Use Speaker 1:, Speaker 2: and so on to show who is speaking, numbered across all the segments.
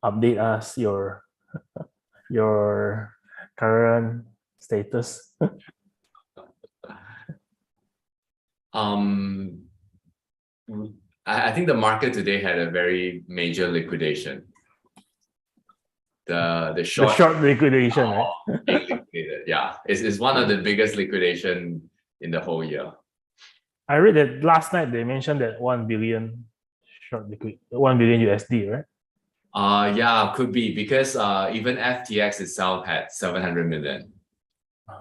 Speaker 1: update us your current status?
Speaker 2: Um, I think the market today had a very major liquidation. The
Speaker 1: The
Speaker 2: short
Speaker 1: short liquidation, right?
Speaker 2: being liquidated. Yeah, it's one of the biggest liquidation in the whole year.
Speaker 1: I read that last night they mentioned that 1 billion short liquid, 1 billion USD, right?
Speaker 2: Yeah, could be because even FTX itself had 700 million.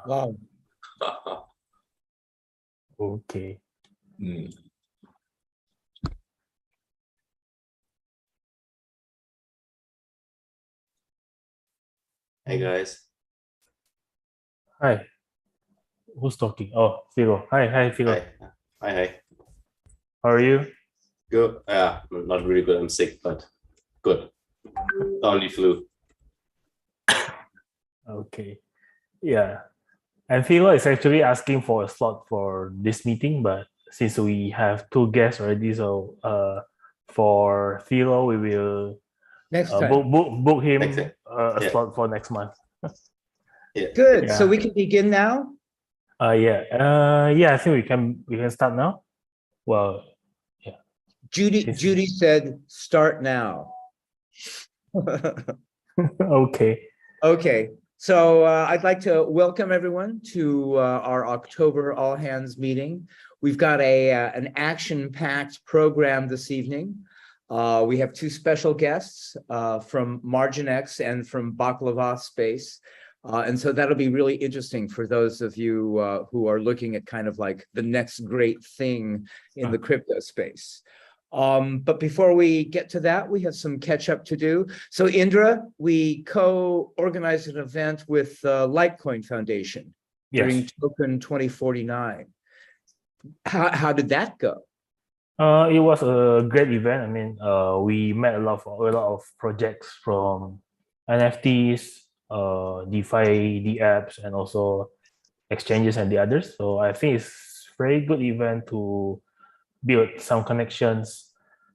Speaker 3: Wow.
Speaker 1: Okay.
Speaker 2: Mm.
Speaker 4: Hey guys.
Speaker 1: Hi. Who's talking? Oh, Philo. Hi, Philo.
Speaker 4: Hi.
Speaker 1: How are you?
Speaker 4: Good. Yeah, not really good. I'm sick, but good. Only flu.
Speaker 1: Okay. Yeah. And Philo is actually asking for a slot for this meeting, but since we have two guests already, so for Philo, we will
Speaker 3: Next time.
Speaker 1: book him
Speaker 4: Next time.
Speaker 1: a
Speaker 4: Yeah.
Speaker 1: slot for next month.
Speaker 4: Yeah.
Speaker 3: Good. So
Speaker 1: Yeah.
Speaker 3: we can begin now.
Speaker 1: Yeah. I think we can start now. Well,
Speaker 3: Judy said, start now.
Speaker 1: okay.
Speaker 3: Okay. So I'd like to welcome everyone to our October all hands meeting. We've got an action-packed program this evening. We have two special guests from MarginX and from Baklava Space. And so that'll be really interesting for those of you who are looking at kind of like the next great thing in the crypto space. But before we get to that, we have some catch up to do. So Indra, we co-organized an event with Litecoin Foundation during
Speaker 1: Yes.
Speaker 3: Token 2049. How did that go?
Speaker 1: It was a great event. I mean, we met a lot of projects from NFTs, DeFi, the apps, and also exchanges and the others. So I think it's very good event to build some connections.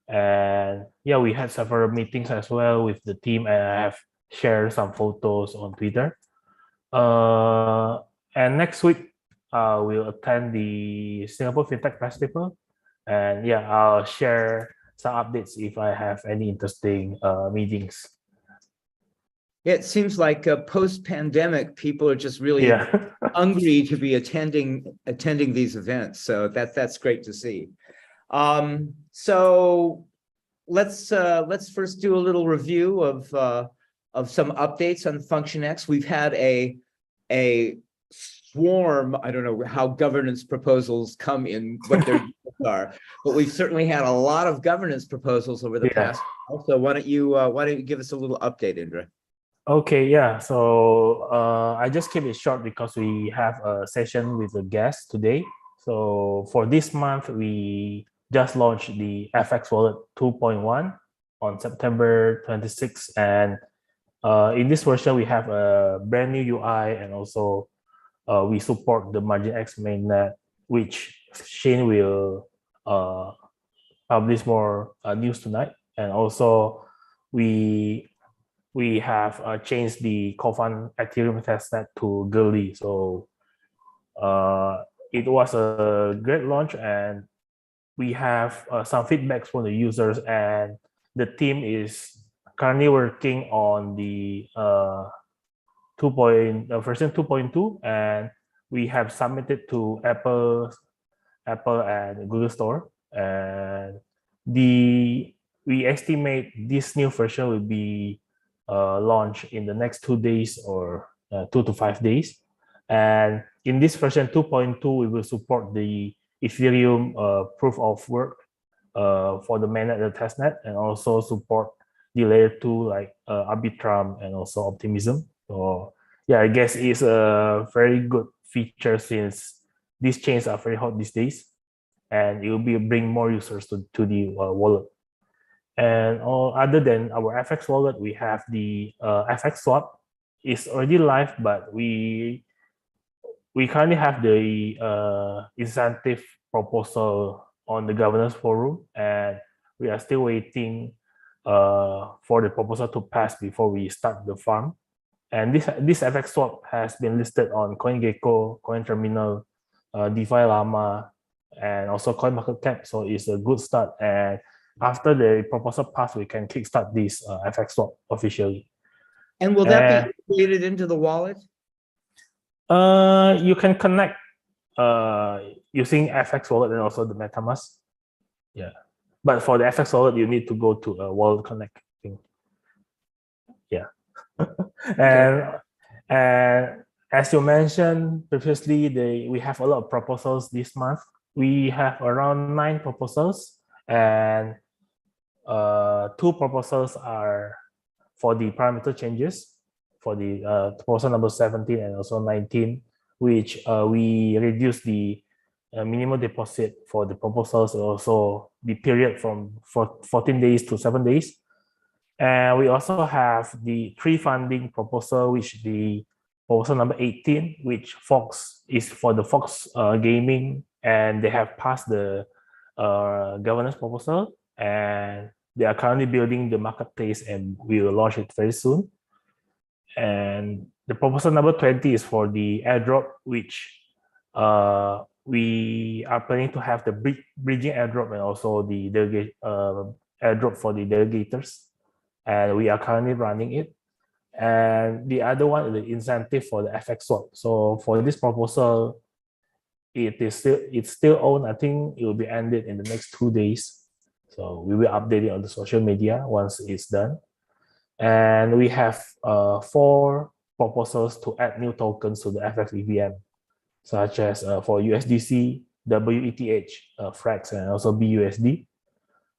Speaker 1: And yeah, we had several meetings as well with the team, and I have shared some photos on Twitter. And next week, we'll attend the Singapore FinTech Festival. And yeah, I'll share some updates if I have any interesting meetings.
Speaker 3: It seems like post-pandemic, people are just really
Speaker 1: Yeah.
Speaker 3: hungry to be attending these events. So that's great to see. So let's first do a little review of some updates on FunctionX. We've had a swarm. I don't know how governance proposals come in, what their deals are, but we've certainly had a lot of governance proposals over the
Speaker 1: Yeah.
Speaker 3: past. So why don't you give us a little update, Indra?
Speaker 1: Okay, yeah. So I just keep it short because we have a session with a guest today. So for this month, we just launched the FX Wallet 2.1 on September 26th. And in this version, we have a brand new UI, and also we support the MarginX mainnet, which Shane will publish more news tonight. And also we have changed the Cofan Ethereum testnet to Gully. So it was a great launch, and we have some feedbacks from the users, and the team is currently working on the version 2.2, and we have submitted to Apple and Google Store, and we estimate this new version will be launched in the next 2 days or 2 to 5 days. And in this version 2.2, we will support the Ethereum proof of work for the mainnet and the testnet, and also support the layer 2 like Arbitrum and also Optimism. So yeah, I guess it's a very good feature since these chains are very hot these days, and it will be bring more users to the wallet. And other than our FX wallet, we have the FX swap. It's already live, but we currently have the incentive proposal on the governance forum, and we are still waiting for the proposal to pass before we start the farm. And this FX swap has been listed on CoinGecko, CoinTerminal, DeFi Llama, and also CoinMarketCap. So it's a good start. And after the proposal pass, we can kickstart this FX swap officially.
Speaker 3: And will that be integrated into the wallet?
Speaker 1: You can connect using FX wallet and also the MetaMask. Yeah, but for the FX wallet, you need to go to a wallet connect thing. Yeah, and as you mentioned previously, we have a lot of proposals this month. We have around 9 proposals, and 2 proposals are for the parameter changes for the proposal number 17 and also 19, which we reduce the minimum deposit for the proposals, and also the period from 14 days to 7 days. And we also have the pre-funding proposal, which the proposal number 18, which Fox is for the Fox Gaming, and they have passed the governance proposal, and they are currently building the marketplace, and we will launch it very soon. And the proposal number 20 is for the airdrop, which we are planning to have the bridging airdrop and also the delegate airdrop for the delegators, and we are currently running it. And the other one is the incentive for the FX swap. So for this proposal, it's still on. I think it will be ended in the next 2 days. So we will update it on the social media once it's done. And we have 4 proposals to add new tokens to the FX EVM, such as for USDC, WETH, FRAX, and also BUSD.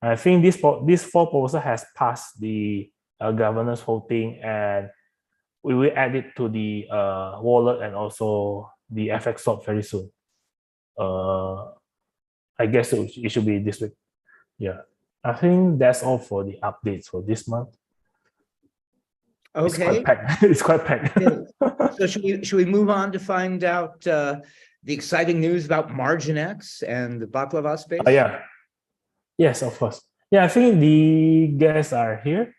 Speaker 1: I think this 4 proposal has passed the governance voting, and we will add it to the wallet and also the FX swap very soon. I guess it should be this week. Yeah, I think that's all for the updates for this month.
Speaker 3: Okay.
Speaker 1: It's quite packed.
Speaker 3: So should we move on to find out the exciting news about MarginX and the Baklava space?
Speaker 1: Yeah. Yes, of course. Yeah, I think the guests are here.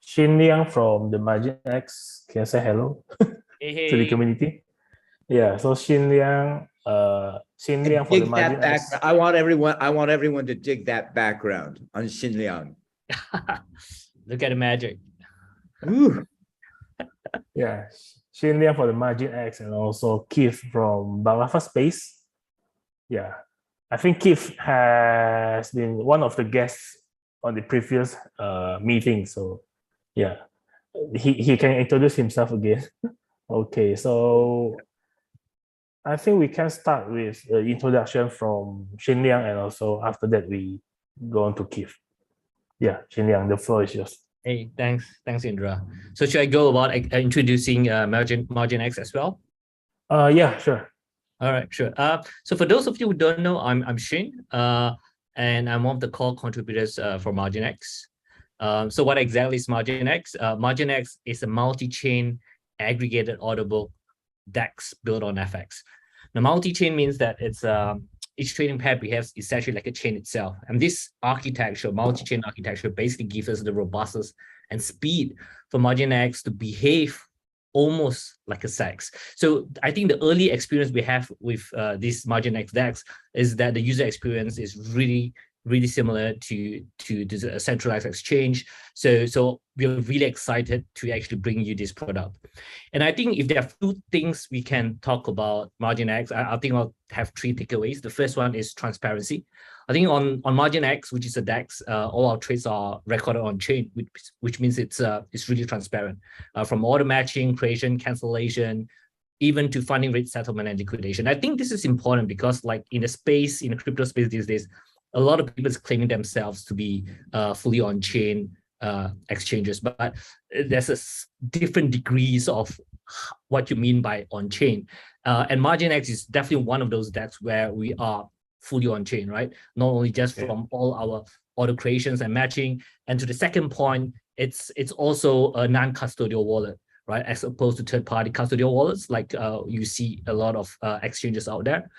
Speaker 1: Xin Liang from the MarginX, can you say hello to the community? Yeah, so Xin Liang for the MarginX.
Speaker 3: I want everyone to dig that background on Xin Liang.
Speaker 5: Look at the magic.
Speaker 3: Ooh.
Speaker 1: Yeah, Xin Liang for the MarginX, and also Keith from Baklava Space. Yeah, I think Keith has been one of the guests on the previous meeting. So yeah, he can introduce himself again. Okay, so I think we can start with the introduction from Xin Liang, and also after that we go on to Keith. Yeah, Xin Liang, the floor is yours.
Speaker 5: Hey, thanks, Indra. So should I go about introducing MarginX as well?
Speaker 1: Yeah, sure.
Speaker 5: All right, sure. So for those of you who don't know, I'm Xin, and I'm one of the core contributors for MarginX. So what exactly is MarginX? MarginX is a multi-chain aggregated order book DEX built on FX. Now, multi-chain means that it's each trading pair behaves essentially like a chain itself. And this architecture, multi-chain architecture, basically gives us the robustness and speed for MarginX to behave almost like a SEX. So I think the early experience we have with this MarginX DEX is that the user experience is really similar to the centralized exchange. So we're really excited to actually bring you this product. And I think if there are 2 things we can talk about MarginX, I think I'll have 3 takeaways. The first one is transparency. I think on MarginX, which is a DEX, all our trades are recorded on chain, which means it's really transparent. From order matching, creation, cancellation, even to funding rate settlement and liquidation. I think this is important because, like in the crypto space these days, a lot of people is claiming themselves to be fully on-chain exchanges, but there's different degrees of what you mean by on-chain. And MarginX is definitely one of those DEX where we are fully on-chain, right? Not only just from all our order creations and matching. And to the second point, it's also a non-custodial wallet, right? As opposed to third-party custodial wallets, like you see a lot of exchanges out there,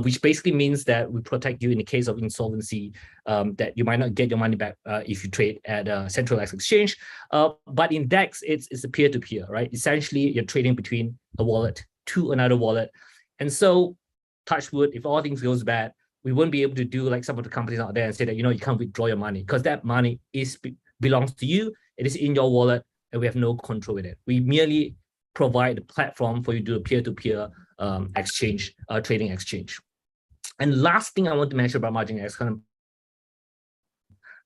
Speaker 5: which basically means that we protect you in the case of insolvency, that you might not get your money back if you trade at a centralized exchange. But in DEX, it's a peer-to-peer, right? Essentially, you're trading between a wallet to another wallet. And so, touch wood, if all things goes bad, we won't be able to do like some of the companies out there and say that, you can't withdraw your money, because that money belongs to you. It is in your wallet, and we have no control with it. We merely provide the platform for you to do a peer-to-peer exchange, trading exchange. And last thing I want to mention about MarginX, kind of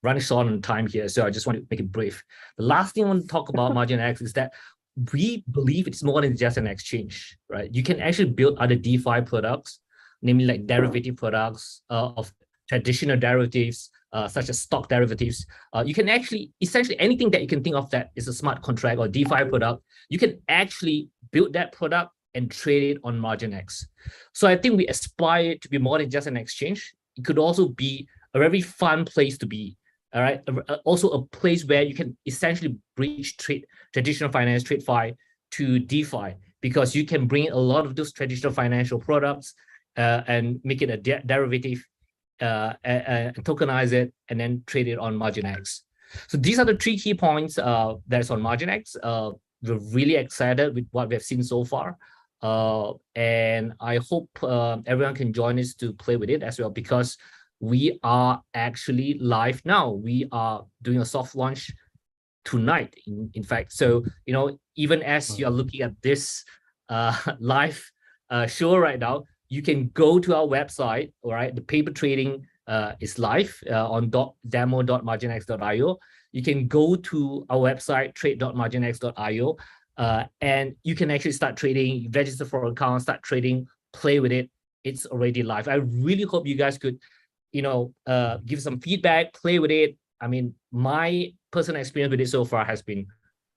Speaker 5: running short on time here, so I just want to make it brief. The last thing I want to talk about MarginX is that we believe it's more than just an exchange, right? You can actually build other DeFi products, namely like derivative products of traditional derivatives, such as stock derivatives. You can actually, essentially anything that you can think of that is a smart contract or DeFi product, you can actually build that product and trade it on MarginX. So I think we aspire to be more than just an exchange. It could also be a very fun place to be, all right? Also a place where you can essentially bridge traditional finance, TradeFi to DeFi, because you can bring a lot of those traditional financial products and make it a derivative, and tokenize it, and then trade it on MarginX. So these are the 3 key points that's on MarginX. We're really excited with what we have seen so far. And I hope everyone can join us to play with it as well, because we are actually live now. We are doing a soft launch tonight, in fact. So, even as you are looking at this live show right now, you can go to our website, all right? The paper trading is live on demo.marginx.io. You can go to our website, trade.marginx.io, and you can actually start trading, register for an account, start trading, play with it. It's already live. I really hope you guys could, give some feedback, play with it. I mean, my personal experience with it so far has been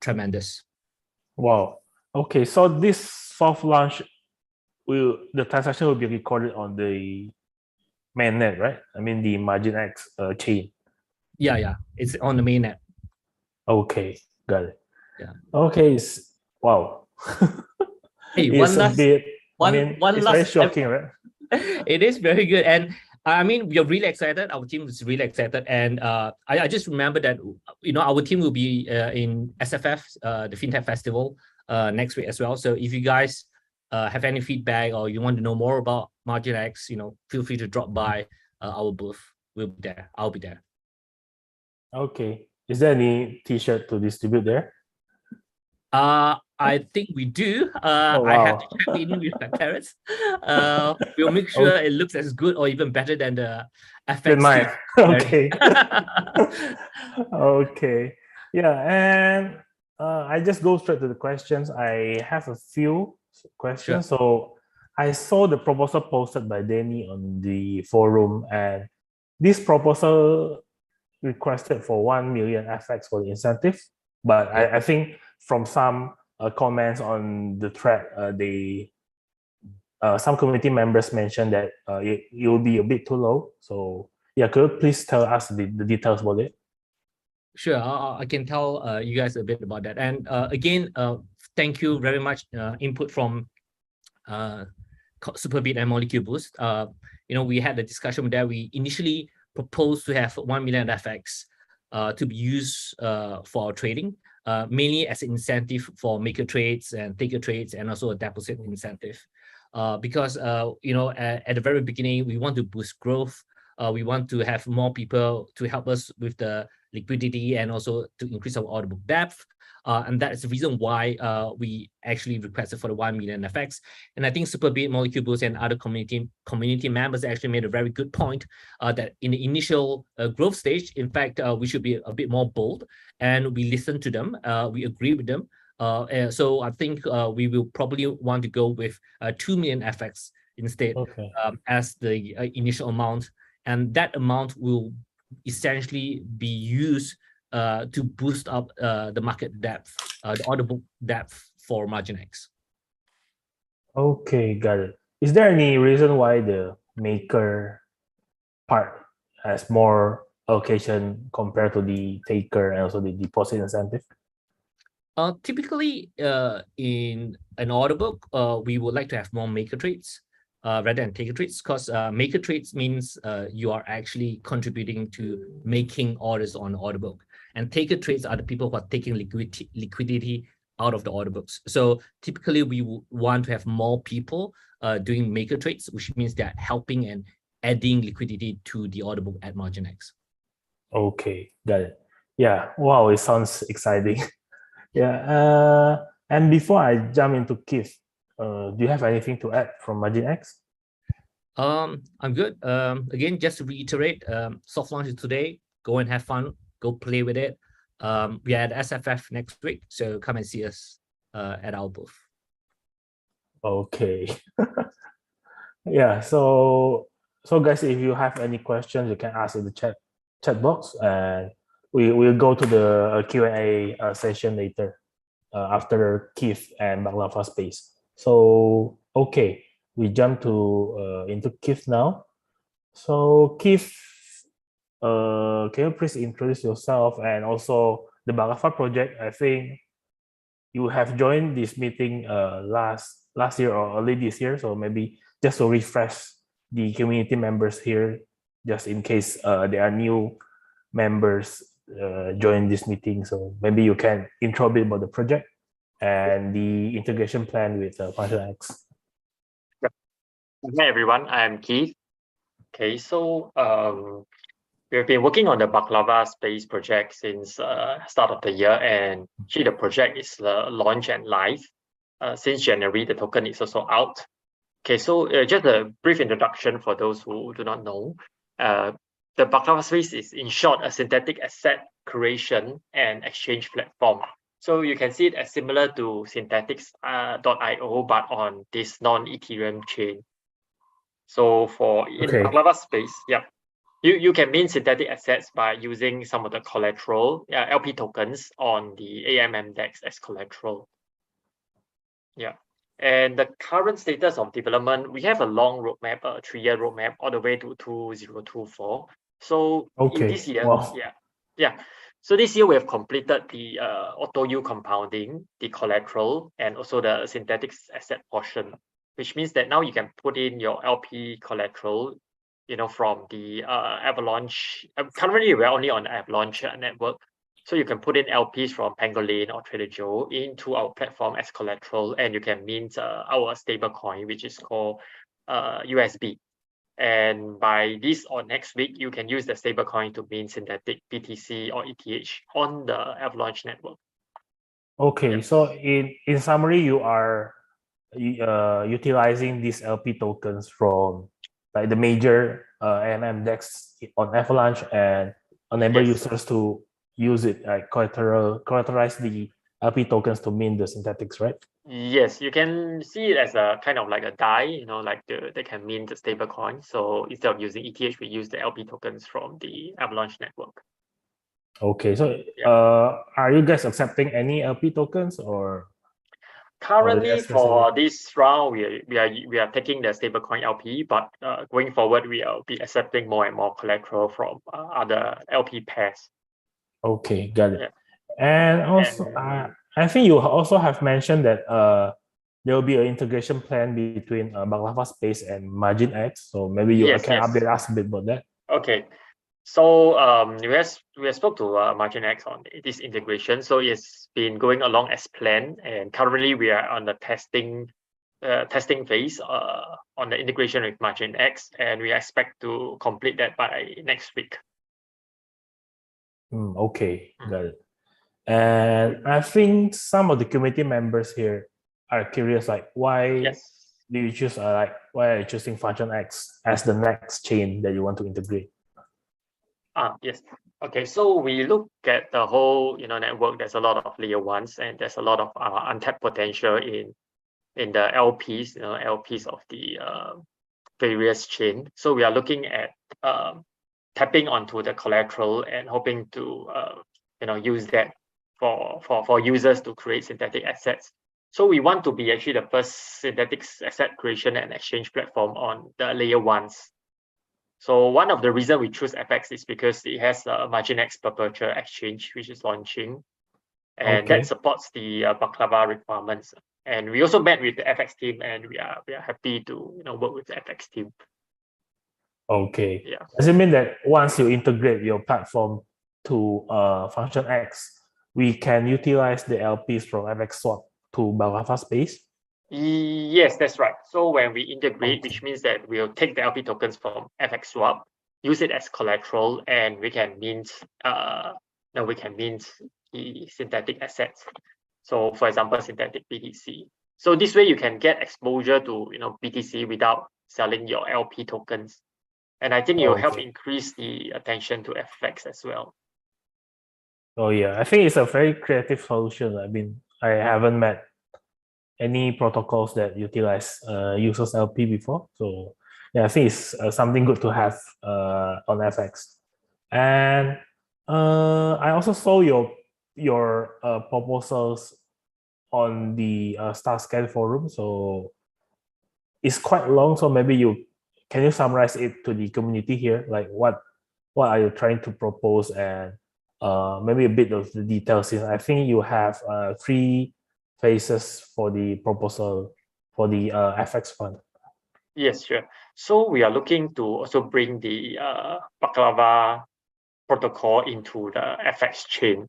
Speaker 5: tremendous.
Speaker 1: Wow. Okay, so this soft launch, the transaction will be recorded on the mainnet, right? I mean the MarginX chain.
Speaker 5: Yeah, it's on the mainnet.
Speaker 1: Okay, got it.
Speaker 5: Yeah.
Speaker 1: Okay, wow.
Speaker 5: Hey,
Speaker 1: It's a bit, it's very shocking, right?
Speaker 5: It is very good, and I mean, we are really excited. Our team is really excited, and I just remember that our team will be in SFF, the FinTech Festival, next week as well. So if you guys have any feedback or you want to know more about MarginX, feel free to drop by our booth. We'll be there. I'll be there.
Speaker 1: Okay. Is there any T-shirt to distribute there?
Speaker 5: I think we do.
Speaker 1: Oh,
Speaker 5: I have
Speaker 1: wow.
Speaker 5: to check in with my parents. We'll make sure it looks as good or even better than the FX.
Speaker 1: Good mine. Okay. Okay. Yeah, and I just go straight to the questions. I have a few questions.
Speaker 5: Sure.
Speaker 1: So I saw the proposal posted by Danny on the forum, and this proposal requested for 1 million FX for the incentive. But I think from some comments on the thread, some community members mentioned that it will be a bit too low. So yeah, could you please tell us the details about it?
Speaker 5: Sure, I can tell you guys a bit about that. And again, thank you very much input from Superbit and Molecule Boost. We had a discussion there. We initially proposed to have 1 million FX to be used for our trading, mainly as an incentive for maker trades and taker trades, and also a deposit incentive. Because at the very beginning, we want to boost growth. We want to have more people to help us with the liquidity and also to increase our order book depth. And that is the reason why we actually requested for the 1 million FX. And I think Superbit, Molecule Boost, and other community members actually made a very good point that in the initial growth stage, in fact, we should be a bit more bold, and we listened to them. We agree with them. So I think we will probably want to go with 2 million FX instead, as the initial amount. And that amount will essentially be used to boost up the market depth, the order book depth for MarginX.
Speaker 1: Okay, got it. Is there any reason why the maker part has more allocation compared to the taker and also the deposit incentive?
Speaker 5: Typically, in an order book, we would like to have more maker trades rather than taker trades, because maker trades means you are actually contributing to making orders on order book, and taker trades are the people who are taking liquidity out of the order books. So typically, we want to have more people doing maker trades, which means they're helping and adding liquidity to the order book at MarginX.
Speaker 1: Okay, got it. Yeah, wow, it sounds exciting. Yeah, and before I jump into Keith, do you have anything to add from MarginX?
Speaker 5: I'm good. Again, just to reiterate, soft launch is today. Go and have fun. Go play with it. We are at SFF next week, so come and see us at our booth.
Speaker 1: Okay. Yeah, so guys, if you have any questions, you can ask in the chat box, and we'll go to the Q&A session later after Keith and Baklava Space. So okay, we jump to into Keith now. So Keith, can you please introduce yourself and also the Baklava project? I think you have joined this meeting last year or early this year, so maybe just to refresh the community members here, just in case there are new members join this meeting. So maybe you can intro a bit about the project and the integration plan with FunctionX.
Speaker 6: Hi everyone, I'm Keith. Okay, so we've been working on the Baklava Space project since start of the year, and actually the project is launched and live since January. The token is also out. Okay, so just a brief introduction for those who do not know. The Baklava Space is, in short, a synthetic asset creation and exchange platform. So you can see it as similar to Synthetix.io, but on this non-Ethereum chain. So in Baklava Space, yeah, you can mint synthetic assets by using some of the collateral, LP tokens on the AMM DEX as collateral. Yeah. And the current status of development, we have a long roadmap, a 3-year roadmap, all the way to 2024. So in this year, So this year we have completed the auto U compounding, the collateral, and also the synthetic asset portion, which means that now you can put in your LP collateral, from the Avalanche. Currently, we're only on Avalanche network. So you can put in LPs from Pangolin or Trader Joe into our platform as collateral, and you can mint our stable coin, which is called USB. And by this or next week, you can use the stable coin to mint synthetic BTC or ETH on the Avalanche network.
Speaker 1: Okay, so in summary, you are utilizing these LP tokens from like the major AMM DEX on Avalanche and enable users to use it, like collateralize the LP tokens to mint the synthetics, right?
Speaker 6: Yes, you can see it as a kind of like a DAI, like they can mint the stable coin. So instead of using ETH, we use the LP tokens from the Avalanche network.
Speaker 1: Okay, so are you guys accepting any LP tokens or?
Speaker 6: Currently, for this round, we are taking the stablecoin LP, but going forward, we will be accepting more and more collateral from other LP pairs.
Speaker 1: Okay, got it. Yeah. And also, I think you also have mentioned that there will be an integration plan between Baklava Space and MarginX. So maybe you can update us a bit about that.
Speaker 6: Okay. So we have spoke to MarginX on this integration. So it's been going along as planned, and currently we are on the testing phase on the integration with MarginX, and we expect to complete that by next week.
Speaker 1: Okay, got it. And I think some of the community members here are curious, like why do you choose why are you choosing FunctionX as the next chain that you want to integrate?
Speaker 6: Yes. Okay. So we look at the whole network. There's a lot of layer ones, and there's a lot of untapped potential in the LPs, LPs of the various chain. So we are looking at tapping onto the collateral and hoping to use that for users to create synthetic assets. So we want to be actually the first synthetic asset creation and exchange platform on the layer ones. So one of the reasons we choose FX is because it has a MarginX perpetual exchange, which is launching. and
Speaker 1: Okay.
Speaker 6: that supports the Baklava requirements. And we also met with the FX team, and we are happy to work with the FX team.
Speaker 1: Okay.
Speaker 6: Yeah.
Speaker 1: Does it mean that once you integrate your platform to Function X, we can utilize the LPs from FX Swap to Baklava Space?
Speaker 6: Yes, that's right. So when we integrate,
Speaker 1: Okay.
Speaker 6: which means that we'll take the LP tokens from FX Swap, use it as collateral, and we can mint the synthetic assets. So for example, synthetic BTC. So this way you can get exposure to BTC without selling your LP tokens. And I think it will help
Speaker 1: Okay.
Speaker 6: increase the attention to FX as well.
Speaker 1: Oh yeah, I think it's a very creative solution. I mean, I haven't met any protocols that utilize users LP before. So yeah, I think it's something good to have on FX. And I also saw your proposals on the StarScan forum. So it's quite long. So maybe can you summarize it to the community here? Like what are you trying to propose, and maybe a bit of the details. I think you have 3 phases for the proposal for the FX fund.
Speaker 6: Yes, sure. So we are looking to also bring the Baklava protocol into the FX chain.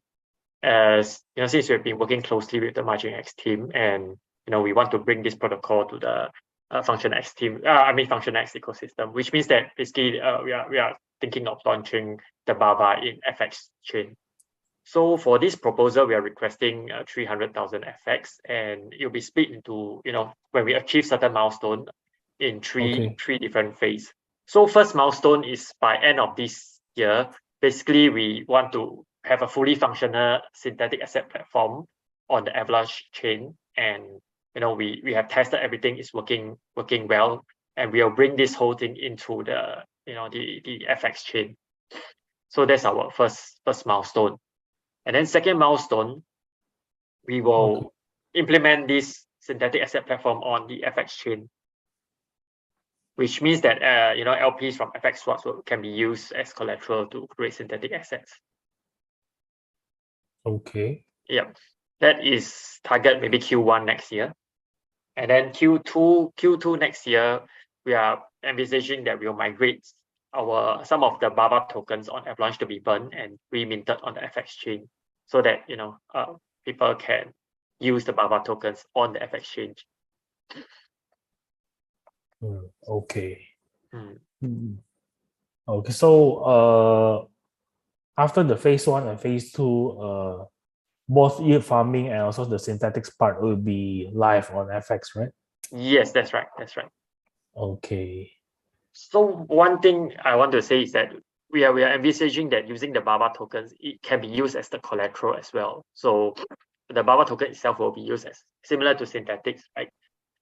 Speaker 6: As since we've been working closely with the MarginX team, and we want to bring this protocol to the FunctionX team. Function X ecosystem, which means that basically we are thinking of launching the Bava in FX chain. So for this proposal, we are requesting 300,000 FX, and it'll be split into when we achieve certain milestone in three different phases. So first milestone is by end of this year. Basically, we want to have a fully functional synthetic asset platform on the Avalanche chain, and we have tested everything is working well, and we'll bring this whole thing into the the FX chain. So that's our first milestone. And then second milestone, we will implement this synthetic asset platform on the FX chain, which means that LPs from FX swaps can be used as collateral to create synthetic assets.
Speaker 1: Okay.
Speaker 6: Yeah, that is target maybe Q1 next year. And then Q2 next year, we are envisaging that we'll migrate some of the Bava tokens on Avalanche to be burned and reminted on the FX chain, so that people can use the Bava tokens on the FX chain.
Speaker 1: Okay.
Speaker 6: Mm.
Speaker 1: Okay. So after the phase 1 and phase 2, both yield farming and also the synthetics part will be live on FX, right?
Speaker 6: Yes, that's right.
Speaker 1: Okay.
Speaker 6: So one thing I want to say is that we are envisaging that using the Bava tokens, it can be used as the collateral as well. So the Bava token itself will be used as similar to synthetics, right?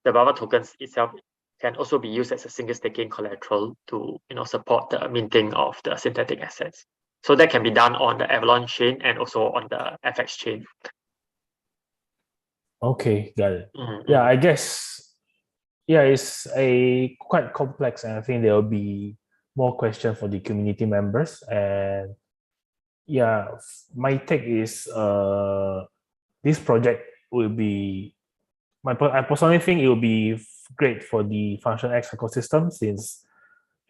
Speaker 6: The Bava tokens itself can also be used as a single staking collateral to support the minting of the synthetic assets. So that can be done on the Avalanche chain and also on the FX chain.
Speaker 1: Okay, got it.
Speaker 6: Mm-hmm.
Speaker 1: Yeah, I guess it's a quite complex, and I think there will be more questions for the community members. And yeah, my take is this project will be I personally think it will be great for the Function X ecosystem, since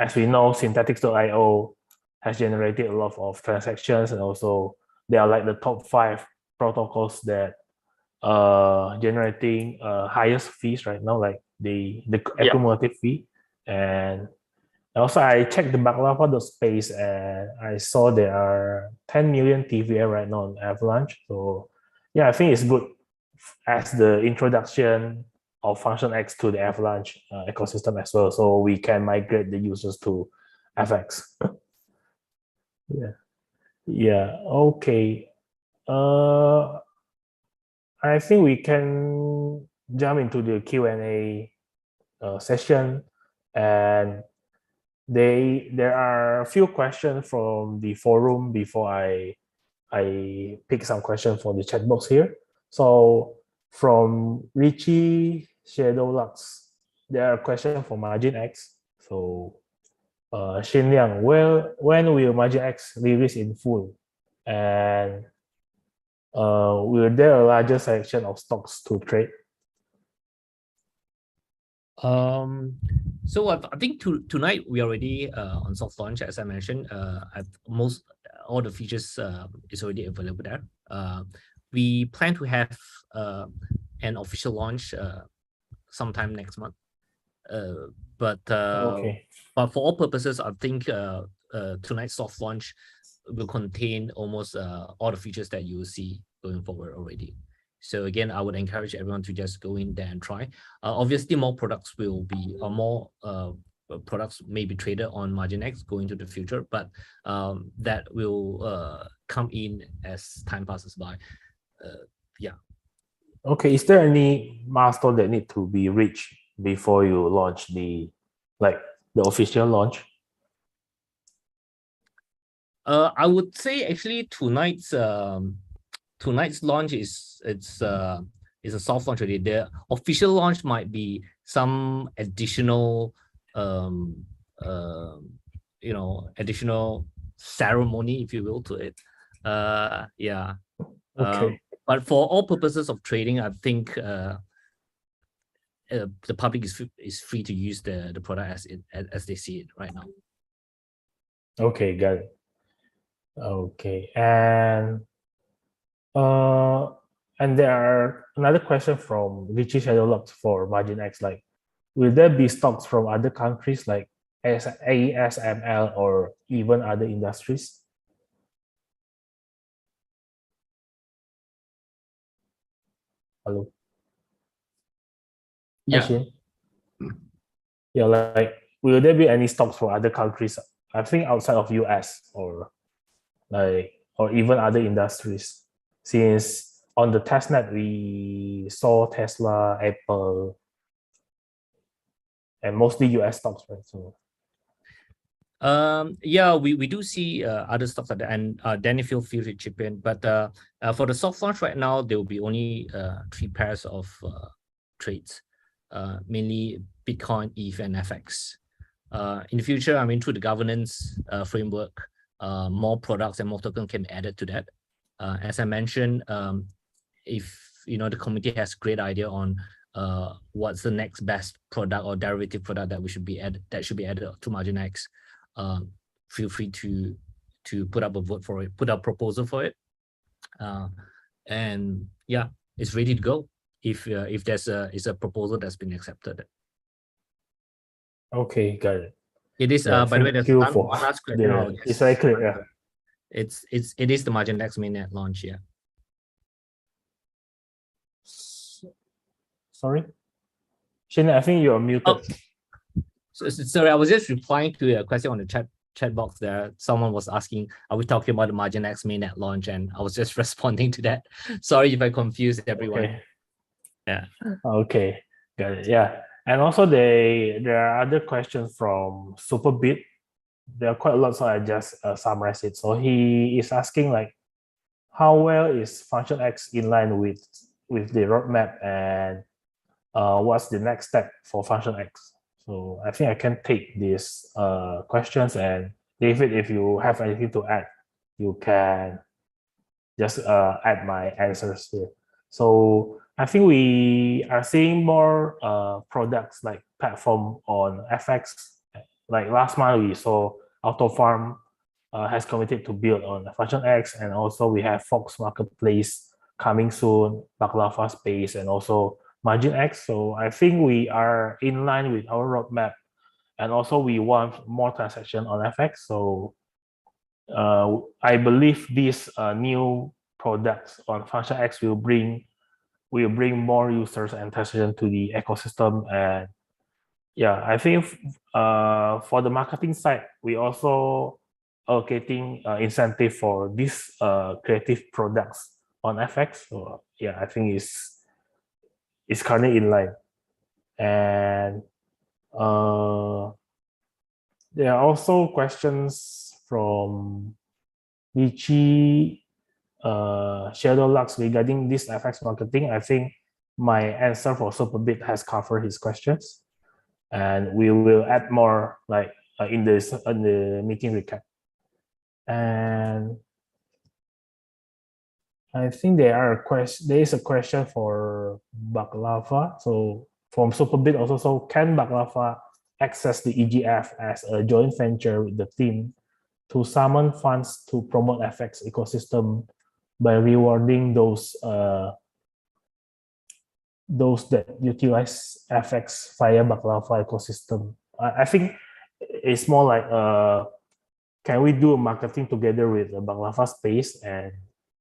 Speaker 1: as we know, Synthetix.io has generated a lot of transactions, and also they are like the top 5 protocols that generating highest fees right now, like the accumulative fee. And also I checked the Baklava space, and I saw there are 10 million TVL right now on Avalanche. So yeah, I think it's good as the introduction of Function X to the Avalanche ecosystem as well, so we can migrate the users to FX. Okay. I think we can jump into the Q&A session, and there are a few questions from the forum before I pick some questions from the chat box here. So from Richie Shadowlux, there are questions for MarginX. So Xin Liang, when will MarginX release in full? And will there a larger selection of stocks to trade?
Speaker 5: So I think tonight we already on soft launch, as I mentioned. All the features is already available there. We plan to have an official launch sometime next month. But
Speaker 1: Okay.
Speaker 5: for all purposes, I think tonight's soft launch will contain almost all the features that you will see going forward already. So again, I would encourage everyone to just go in there and try. Obviously, more products will be, or more products may be traded on MarginX going into the future, but that will come in as time passes by. Yeah.
Speaker 1: Okay, is there any milestone that need to be reached before you launch the official launch?
Speaker 5: I would say actually tonight's launch is a soft launch already. The official launch might be some additional additional ceremony, if you will, to it. Yeah.
Speaker 1: Okay.
Speaker 5: But for all purposes of trading, I think the public is free to use the product as they see it right now.
Speaker 1: Okay, got it. Okay, and there are another question from Richie Shadowlocks for MarginX, like, will there be stocks from other countries like ASML or even other industries? Hello.
Speaker 2: Yeah.
Speaker 1: Shin? Yeah, like, will there be any stocks from other countries? I think outside of US or even other industries, since on the testnet we saw Tesla, Apple, and mostly US stocks, right? So
Speaker 5: yeah, we do see other stocks like that, and Danny, feel free to chip in. But for the soft launch right now, there will be only 3 pairs of trades, mainly Bitcoin, ETH, and FX. In the future, I mean, through the governance framework, more products and more tokens can be added to that. As I mentioned, if the committee has a great idea on what's the next best product or derivative product that should be added to MarginX, feel free to put up a vote for it, put up a proposal for it, and yeah, it's ready to go if there's a proposal that's been accepted.
Speaker 1: okay, got it.
Speaker 5: It is by the way, there's one last question.
Speaker 1: It's very clear. Yeah.
Speaker 5: It is the MarginX mainnet launch. Yeah.
Speaker 1: Sorry, Shin, I think you're muted.
Speaker 5: Oh. Sorry, I was just replying to a question on the chat box there. Someone was asking, are we talking about the MarginX mainnet launch? And I was just responding to that. Sorry if I confused everyone.
Speaker 1: Okay.
Speaker 5: Yeah.
Speaker 1: Okay, got it. Yeah, and also there are other questions from Superbit. There are quite a lot, so I just summarize it. So he is asking, like, how well is FunctionX in line with the roadmap, and what's the next step for FunctionX? So I think I can take these questions, and David, if you have anything to add, you can just add my answers here. So I think we are seeing more products like platform on FX. Like last month, we saw AutoFarm has committed to build on FunctionX, and also we have Fox Marketplace coming soon, Baklava Space, and also MarginX. So I think we are in line with our roadmap, and also we want more transaction on FX. So I believe these new products on FunctionX will bring more users and transaction to the ecosystem. And yeah, I think for the marketing side, we also allocating incentive for these creative products on FX. So yeah, I think it's currently in line. And there are also questions from Richie Shadowlocks regarding this FX marketing. I think my answer for Superbit has covered his questions, and we will add more like in the meeting recap. And I think there is a question for Baklava. So from Superbit also, so can Baklava access the EGF as a joint venture with the team to summon funds to promote FX ecosystem by rewarding those that utilize FX via Baklava ecosystem? I think it's more like can we do marketing together with the Baklava space? And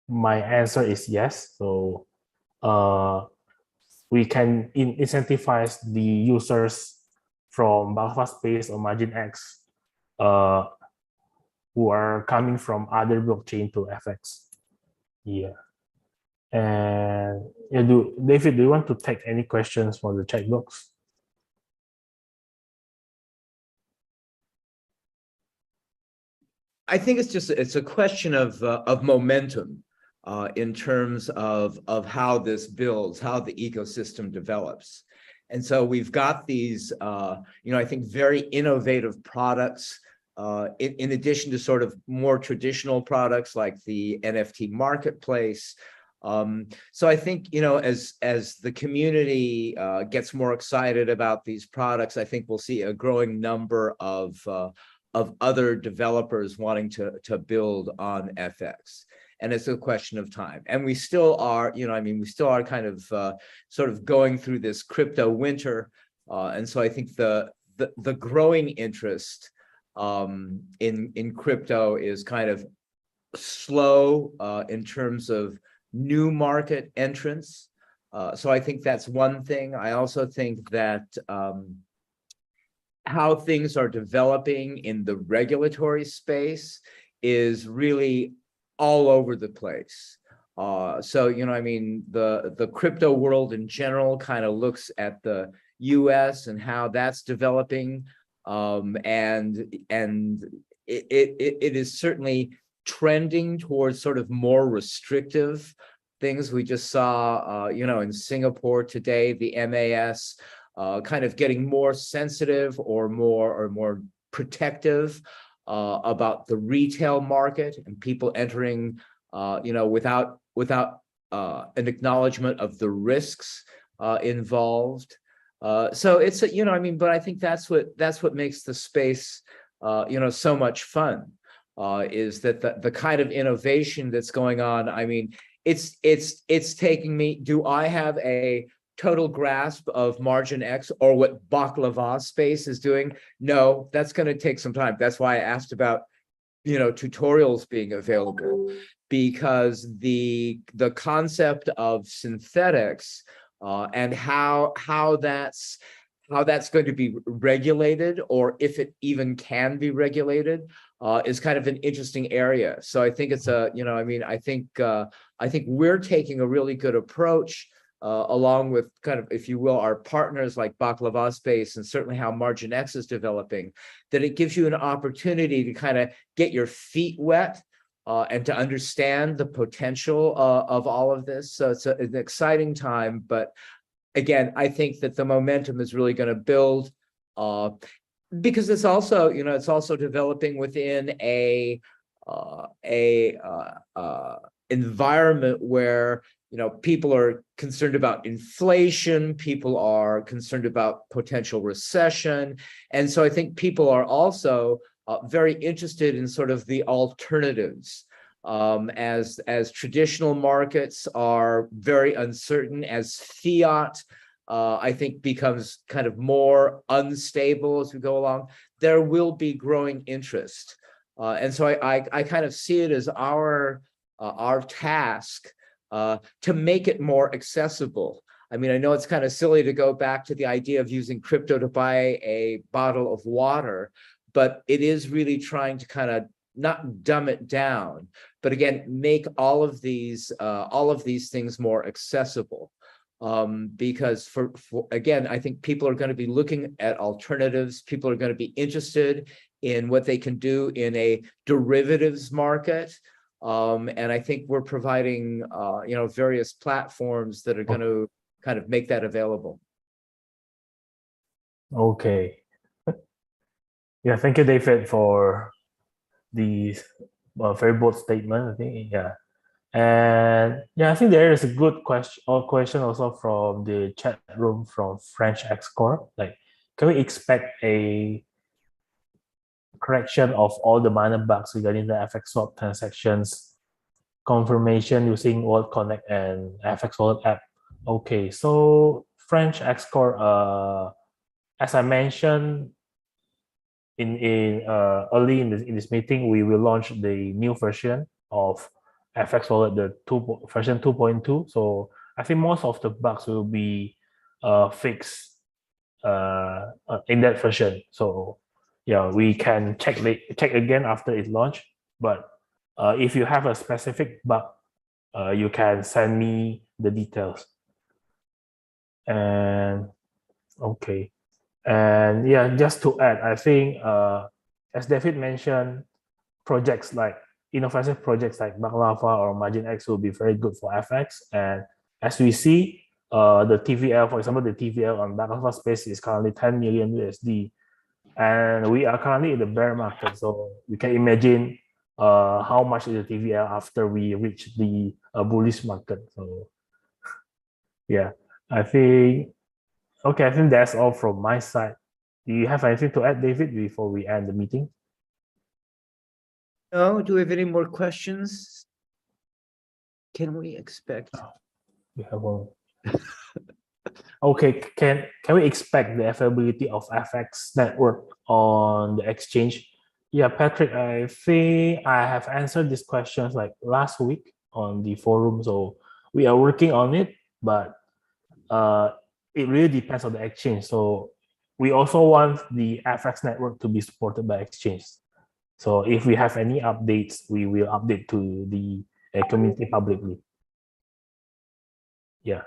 Speaker 1: my answer is yes. So we can incentivize the users from Baklava space or MarginX who are coming from other blockchain to FX. Yeah. And yeah, David, do you want to take any questions for the chat box?
Speaker 3: I think it's a question of momentum in terms of how this builds, how the ecosystem develops. And so we've got these, I think very innovative products in addition to sort of more traditional products like the NFT marketplace. So I think, as the community gets more excited about these products, I think we'll see a growing number of other developers wanting to build on FX. And it's a question of time. And we still are, we still are kind of sort of going through this crypto winter. And so I think the growing interest in crypto is kind of slow in terms of new market entrants. So I think that's one thing. I also think that how things are developing in the regulatory space is really all over the place. So, the crypto world in general kind of looks at the US and how that's developing. And it is certainly trending towards sort of more restrictive things. We just saw, in Singapore today, the MAS kind of getting more sensitive or more protective about the retail market and people entering, without an acknowledgement of the risks involved. So it's but I think that's what makes the space, so much fun. Is that the kind of innovation that's going on? I mean, it's taking me. Do I have a total grasp of MarginX or what Baklava space is doing? No, that's going to take some time. That's why I asked about, tutorials being available, because the concept of synthetics and how that's going to be regulated, or if it even can be regulated, is kind of an interesting area. So I think it's I think we're taking a really good approach, along with kind of, if you will, our partners like Baklava Space, and certainly how MarginX is developing, that it gives you an opportunity to kind of get your feet wet and to understand the potential of all of this. So it's an exciting time, but again, I think that the momentum is really going to build because it's also, it's also developing within a environment where, people are concerned about inflation, people are concerned about potential recession. And so I think people are also very interested in sort of the alternatives. As traditional markets are very uncertain, as fiat, I think, becomes kind of more unstable as we go along, there will be growing interest. And so I kind of see it as our task to make it more accessible. I mean, I know it's kind of silly to go back to the idea of using crypto to buy a bottle of water, but it is really trying to kind of not dumb it down, but again, make all of these things more accessible. Because for again, I think people are going to be looking at alternatives. People are going to be interested in what they can do in a derivatives market. And I think we're providing, various platforms that are going to kind of make that available.
Speaker 1: Okay. Yeah, thank you, David, for the very bold statement. I think, yeah. And yeah, I think there is a good question also from the chat room from French Xcore. Like, can we expect a correction of all the minor bugs regarding the FX swap transactions confirmation using Wallet Connect and FX Wallet app? Okay, so French Xcore, as I mentioned in early in this meeting, we will launch the new version of FX Wallet, version 2.2. So I think most of the bugs will be fixed in that version. So yeah, we can check again after it's launched. But if you have a specific bug, you can send me the details. And okay. And yeah, just to add, I think as David mentioned, projects like innovative projects like Baklava or MarginX will be very good for FX. And as we see, the TVL, for example, the TVL on Baklava space is currently 10 million USD. And we are currently in the bear market. So you can imagine how much is the TVL after we reach the bullish market. So yeah, I think that's all from my side. Do you have anything to add, David, before we end the meeting?
Speaker 3: No, do we have any more questions? Can we expect?
Speaker 1: We have one. Okay, can we expect the availability of FX network on the exchange? Yeah, Patrick, I think I have answered these questions like last week on the forum. So we are working on it, but it really depends on the exchange. So we also want the FX network to be supported by exchange. So if we have any updates, we will update to the community publicly. Yeah.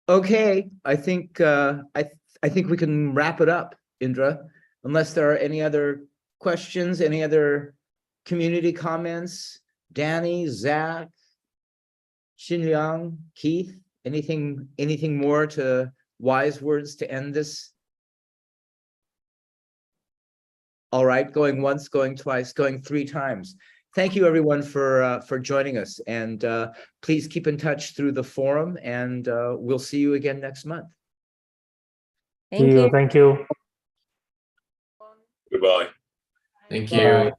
Speaker 3: Okay, I think I think we can wrap it up, Indra, unless there are any other questions, any other community comments. Danny, Zach, Xinliang, Keith, anything more to wise words to end this? All right, going once, going twice, going 3 times. Thank you, everyone, for joining us, and please keep in touch through the forum, and we'll see you again next month.
Speaker 1: Thank you.
Speaker 4: Goodbye.
Speaker 2: Thank
Speaker 1: Bye.
Speaker 2: you.